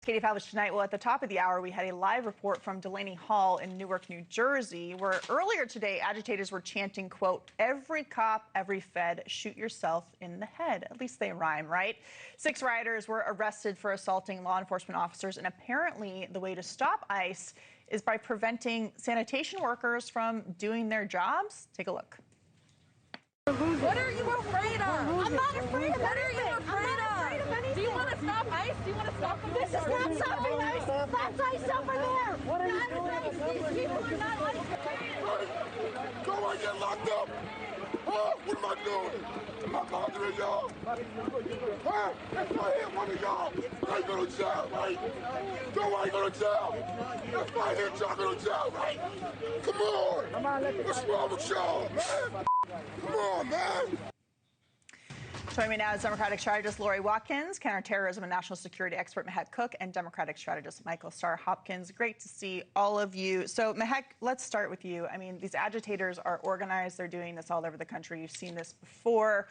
Katie Pavlich tonight. Well, at the top of the hour, we had a live report from Delaney Hall in Newark, New Jersey, where earlier today, agitators were chanting, quote, "Every cop, every Fed, shoot yourself in the head." At least they rhyme, right? 6 rioters were arrested for assaulting law enforcement officers, and apparently the way to stop ICE is by preventing sanitation workers from doing their jobs. Take a look. What are you afraid of? I'm not afraid of What are you afraid of? Do you want to stop ICE? Do you want to stop them? This is not stopping ICE. That's ICE over there. What are you doing? These people are not ICE. Go and get locked up. Huh? What am I doing? Am I bothering y'all? Huh? If I hit one of y'all, I go to jail, right? Don't I go to jail? If I hit y'all, go to jail, right? Come on. What's wrong with y'all, man? Come on, man. Joining me now is Democratic strategist Laurie Watkins, counterterrorism and national security expert Mehek Cooke, and Democratic strategist Michael Starr Hopkins. Great to see all of you. So, Mehek, let's start with you. I mean, these agitators are organized. They're doing this all over the country. You've seen this before.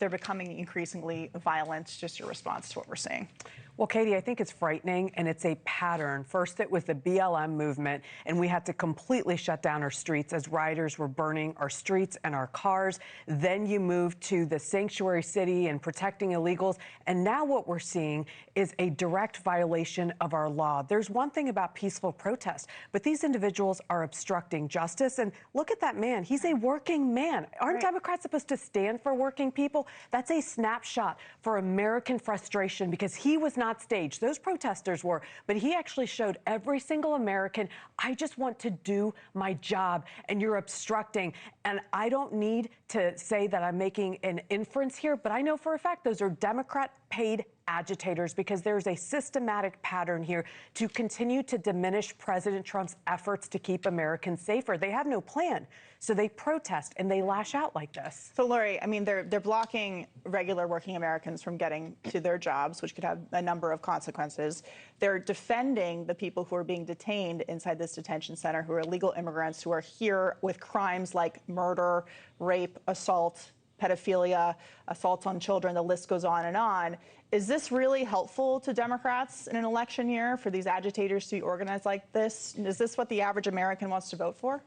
They're becoming increasingly violent. Just your response to what we're seeing. Well, Katie, I think it's frightening, and it's a pattern. First, it was the BLM movement, and we had to completely shut down our streets as rioters were burning our streets and our cars. Then you moved to the sanctuary city and protecting illegals, and now what we're seeing is a direct violation of our law. There's one thing about peaceful protest, but these individuals are obstructing justice, and look at that man. He's a working man. Aren't Democrats supposed to stand for working people? That's a snapshot for American frustration because he was not staged. Those protesters were, but he actually showed every single American, I just want to do my job, and you're obstructing. And I don't need to say that I'm making an inference here, but I know for a fact those are Democrat-paid agitators because there's a systematic pattern here to continue to diminish President Trump's efforts to keep Americans safer. They have no plan, so they protest and they lash out like this. So, Laurie, I mean, they're blocking regular working Americans from getting to their jobs, which could have a number of consequences. They're defending the people who are being detained inside this detention center, who are illegal immigrants who are here with crimes like murder, rape, assault, pedophilia, assaults on children, the list goes on and on. Is this really helpful to Democrats in an election year for these agitators to be organized like this? Is this what the average American wants to vote for?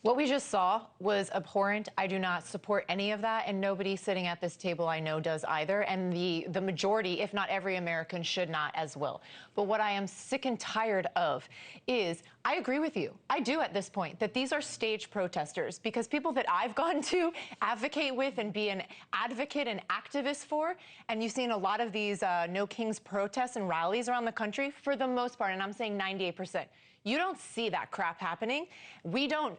What we just saw was abhorrent. I do not support any of that, and nobody sitting at this table I know does either. And the majority, if not every American, should not as well. But what I am sick and tired of is, I agree with you. I do at this point, that these are staged protesters, because people that I've gone to advocate with and be an advocate and activist for, and you've seen a lot of these No Kings protests and rallies around the country, for the most part, and I'm saying 98%. You don't see that crap happening. We don't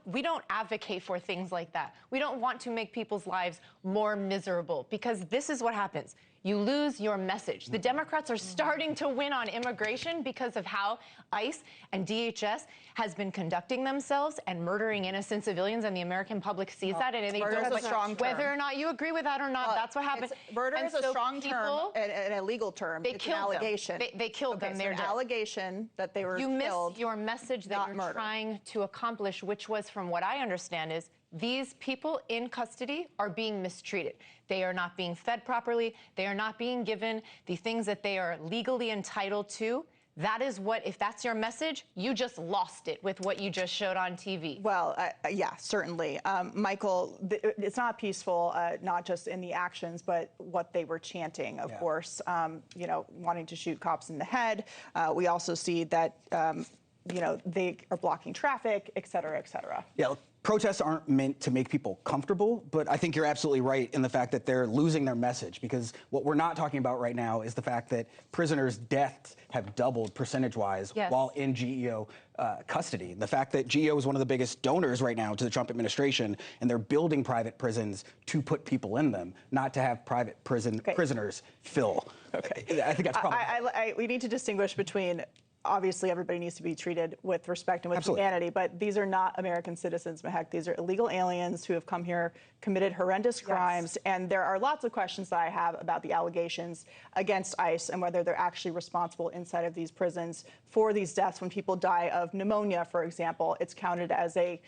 advocate for things like that. We don't want to make people's lives more miserable, because this is what happens. You lose your message. The Democrats are starting to win on immigration because of how ICE and DHS has been conducting themselves and murdering innocent civilians, and the American public sees that. And they murder is a strong term. Whether or not you agree with that or not, that's what happened. Murder is a strong term, an illegal term. They it's killed an allegation. them. They killed them. They're an allegation that they were killed. You missed your message that you're murder. trying to accomplish, which was, from what I understand, is these people in custody are being mistreated. They are not being fed properly. They are not being given the things that they are legally entitled to. That is what, if that's your message, you just lost it with what you just showed on TV. Well, yeah, certainly. Michael, it's not peaceful, not just in the actions, but what they were chanting, of course, you know, wanting to shoot cops in the head. We also see that, you know, they are blocking traffic, et cetera, et cetera. Yeah. Protests aren't meant to make people comfortable, but I think you're absolutely right in the fact that they're losing their message, because what we're not talking about right now is the fact that prisoners' deaths have doubled percentage-wise while in GEO custody. The fact that GEO is one of the biggest donors right now to the Trump administration, and they're building private prisons to put people in them, not to have private prisoners fill. I think that's probably... we need to distinguish between... Obviously, everybody needs to be treated with respect and with humanity, but these are not American citizens, Mehek. These are illegal aliens who have come here, committed horrendous crimes, and there are lots of questions that I have about the allegations against ICE and whether they're actually responsible inside of these prisons for these deaths. When people die of pneumonia, for example, it's counted as a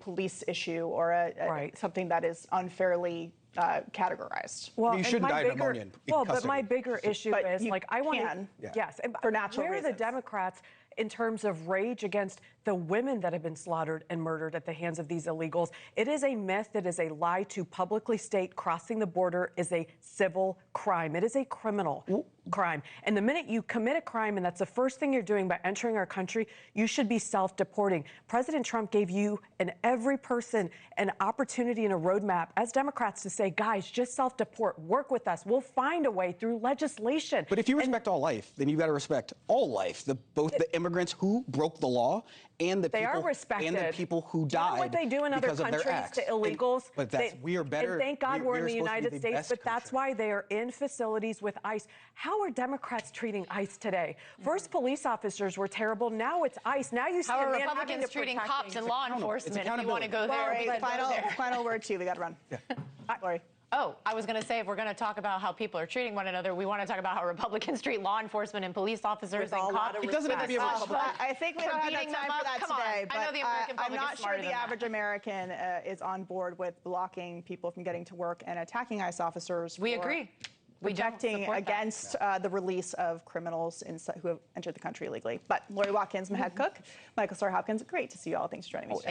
police issue or something that is unfairly categorized. Well, You and shouldn't my die of bigger- pneumonia in Well, but custody. my bigger issue But is, you like, I want can, to, yes, and for natural where are the reasons. Democrats in terms of rage against the women that have been slaughtered and murdered at the hands of these illegals? It is a myth. It is a lie to publicly state crossing the border is a civil crime. It is a criminal crime. And the minute you commit a crime, and that's the first thing you're doing by entering our country, you should be self-deporting. President Trump gave you and every person an opportunity and a roadmap as Democrats to say, guys, just self-deport, work with us. We'll find a way through legislation. But if you respect all life, then you've got to respect all life. Both the immigrants who broke the law and They are respected. and the people who Do you know died what they do in other because of their countries acts. to illegals? But we are better. And thank God we're in the supposed to be United the States, best but that's country. why they are in facilities with ICE. How are Democrats treating ICE today? First, police officers were terrible. Now it's ICE. Now you see How a are man having Republicans to treating protect cops and law enforcement? If you want to go there, Laurie, we can go there. final word to you. We got to run. Laurie. Oh, I was going to say, if we're going to talk about how people are treating one another, we want to talk about how Republicans treat law enforcement and police officers and cops. It doesn't have to be a Republican. I think we don't have beating time them for up. that Come on. today. I know But the American I'm public is not sure smarter the than that. average American is on board with blocking people from getting to work and attacking ICE officers. We for agree. We don't protecting support that. against the release of criminals who have entered the country illegally. But Laurie Watkins, Mehek Cooke, Michael Starr Hopkins, great to see you all. Thanks for joining me today.